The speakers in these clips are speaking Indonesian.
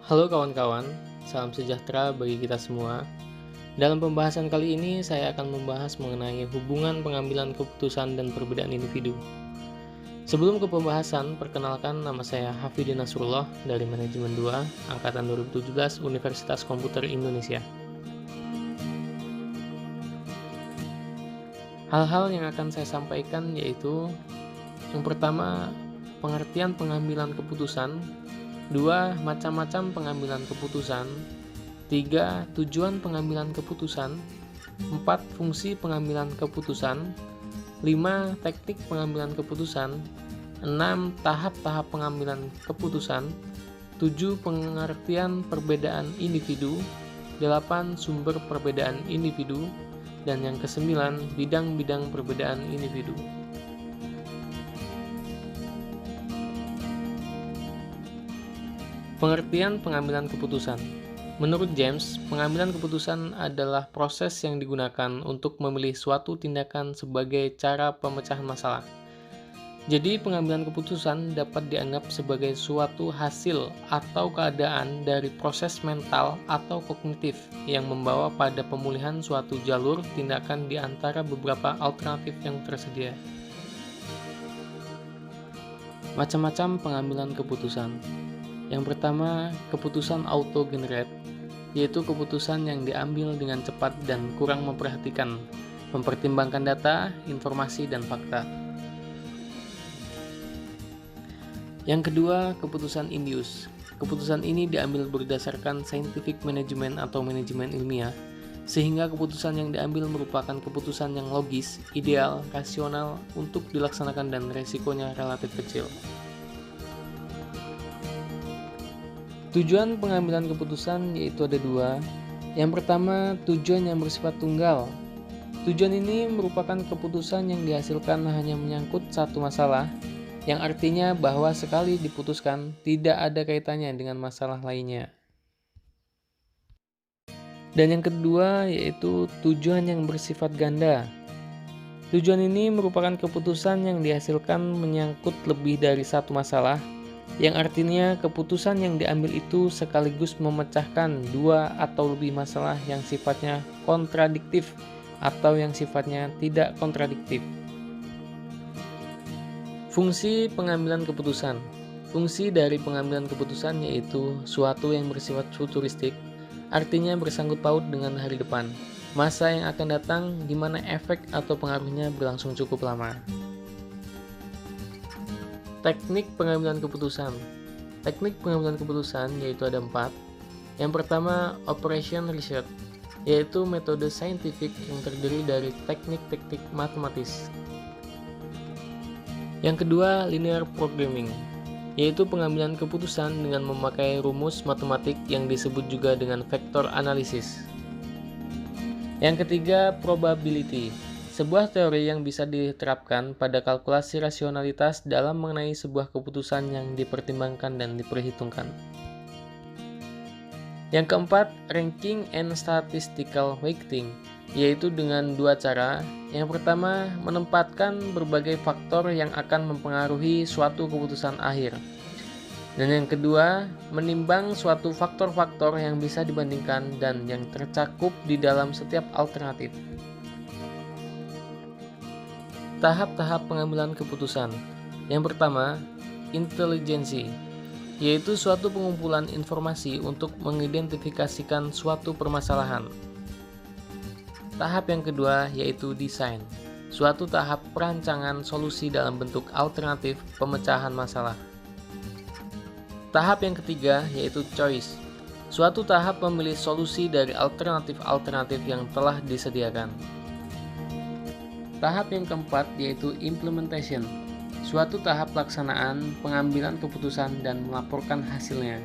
Halo kawan-kawan, salam sejahtera bagi kita semua. Dalam pembahasan kali ini, saya akan membahas mengenai hubungan pengambilan keputusan dan perbedaan individu. Sebelum ke pembahasan, perkenalkan nama saya Hafidin Nasrullah dari Manajemen 2, Angkatan 2017 Universitas Komputer Indonesia. Hal-hal yang akan saya sampaikan yaitu yang pertama, pengertian pengambilan keputusan. 2. Macam-macam pengambilan keputusan. 3. Tujuan pengambilan keputusan. 4. Fungsi pengambilan keputusan. 5. Teknik pengambilan keputusan. 6. Tahap-tahap pengambilan keputusan. 7. Pengertian perbedaan individu. 8. Sumber perbedaan individu. Dan yang ke-9, bidang-bidang perbedaan individu. Pengertian pengambilan keputusan. Menurut James, pengambilan keputusan adalah proses yang digunakan untuk memilih suatu tindakan sebagai cara pemecahan masalah. Jadi, pengambilan keputusan dapat dianggap sebagai suatu hasil atau keadaan dari proses mental atau kognitif yang membawa pada pemulihan suatu jalur tindakan di antara beberapa alternatif yang tersedia. Macam-macam pengambilan keputusan. Yang pertama, keputusan auto-generate, yaitu keputusan yang diambil dengan cepat dan kurang mempertimbangkan data, informasi, dan fakta. Yang kedua, keputusan induce. Keputusan ini diambil berdasarkan scientific management atau manajemen ilmiah, sehingga keputusan yang diambil merupakan keputusan yang logis, ideal, rasional untuk dilaksanakan dan resikonya relatif kecil. Tujuan pengambilan keputusan yaitu ada dua. Yang pertama, tujuan yang bersifat tunggal. Tujuan ini merupakan keputusan yang dihasilkan hanya menyangkut satu masalah, yang artinya bahwa sekali diputuskan tidak ada kaitannya dengan masalah lainnya. Dan yang kedua yaitu tujuan yang bersifat ganda. Tujuan ini merupakan keputusan yang dihasilkan menyangkut lebih dari satu masalah, yang artinya keputusan yang diambil itu sekaligus memecahkan dua atau lebih masalah yang sifatnya kontradiktif atau yang sifatnya tidak kontradiktif. Fungsi pengambilan keputusan. Fungsi dari pengambilan keputusan yaitu suatu yang bersifat futuristik, artinya bersangkut paut dengan hari depan, masa yang akan datang di mana efek atau pengaruhnya berlangsung cukup lama. Teknik pengambilan keputusan. Teknik pengambilan keputusan yaitu ada 4. Yang pertama, operation research, yaitu metode saintifik yang terdiri dari teknik-teknik matematis. Yang kedua, linear programming, yaitu pengambilan keputusan dengan memakai rumus matematik yang disebut juga dengan vektor analisis. Yang ketiga, probability, sebuah teori yang bisa diterapkan pada kalkulasi rasionalitas dalam mengenai sebuah keputusan yang dipertimbangkan dan diperhitungkan. Yang keempat, ranking and statistical weighting, yaitu dengan dua cara. Yang pertama, menempatkan berbagai faktor yang akan mempengaruhi suatu keputusan akhir. Dan yang kedua, menimbang suatu faktor-faktor yang bisa dibandingkan dan yang tercakup di dalam setiap alternatif. Tahap-tahap pengambilan keputusan. Yang pertama, intelijensi, yaitu suatu pengumpulan informasi untuk mengidentifikasikan suatu permasalahan. Tahap yang kedua yaitu desain, suatu tahap perancangan solusi dalam bentuk alternatif pemecahan masalah. Tahap yang ketiga yaitu choice, suatu tahap memilih solusi dari alternatif-alternatif yang telah disediakan. Tahap yang keempat yaitu implementation, suatu tahap pelaksanaan, pengambilan keputusan, dan melaporkan hasilnya.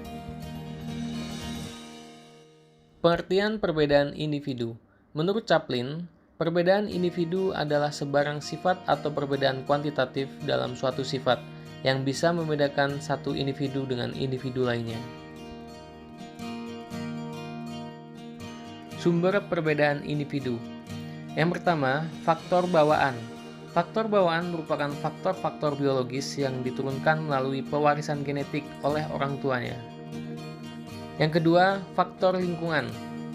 Pengertian perbedaan individu. Menurut Chaplin, perbedaan individu adalah sebarang sifat atau perbedaan kuantitatif dalam suatu sifat yang bisa membedakan satu individu dengan individu lainnya. Sumber perbedaan individu. Yang pertama, faktor bawaan. Faktor bawaan merupakan faktor-faktor biologis yang diturunkan melalui pewarisan genetik oleh orang tuanya. Yang kedua, faktor lingkungan.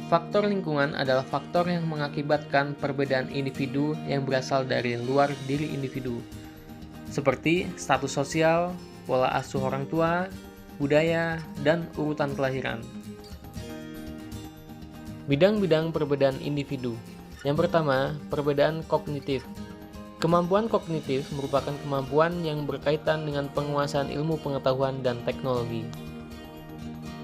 Faktor lingkungan adalah faktor yang mengakibatkan perbedaan individu yang berasal dari luar diri individu, seperti status sosial, pola asuh orang tua, budaya, dan urutan kelahiran. Bidang-bidang perbedaan individu. Yang pertama, perbedaan kognitif. Kemampuan kognitif merupakan kemampuan yang berkaitan dengan penguasaan ilmu pengetahuan dan teknologi.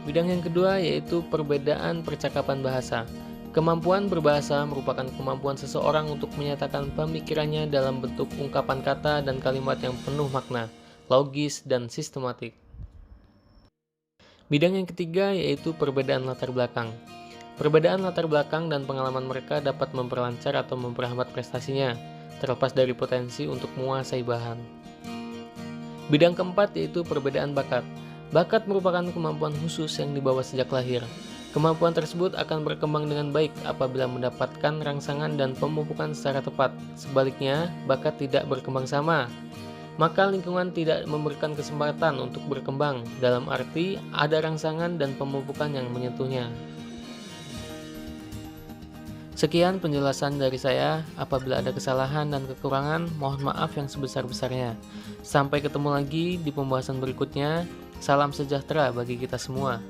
Bidang yang kedua yaitu perbedaan percakapan bahasa. Kemampuan berbahasa merupakan kemampuan seseorang untuk menyatakan pemikirannya dalam bentuk ungkapan kata dan kalimat yang penuh makna, logis, dan sistematik. Bidang yang ketiga yaitu perbedaan latar belakang. Perbedaan latar belakang dan pengalaman mereka dapat memperlancar atau memperhambat prestasinya, terlepas dari potensi untuk menguasai bahan. Bidang keempat yaitu perbedaan bakat. Bakat merupakan kemampuan khusus yang dibawa sejak lahir. Kemampuan tersebut akan berkembang dengan baik apabila mendapatkan rangsangan dan pemupukan secara tepat. Sebaliknya, bakat tidak berkembang sama, maka lingkungan tidak memberikan kesempatan untuk berkembang, dalam arti ada rangsangan dan pemupukan yang menyentuhnya. Sekian penjelasan dari saya. Apabila ada kesalahan dan kekurangan, mohon maaf yang sebesar-besarnya. Sampai ketemu lagi di pembahasan berikutnya. Salam sejahtera bagi kita semua.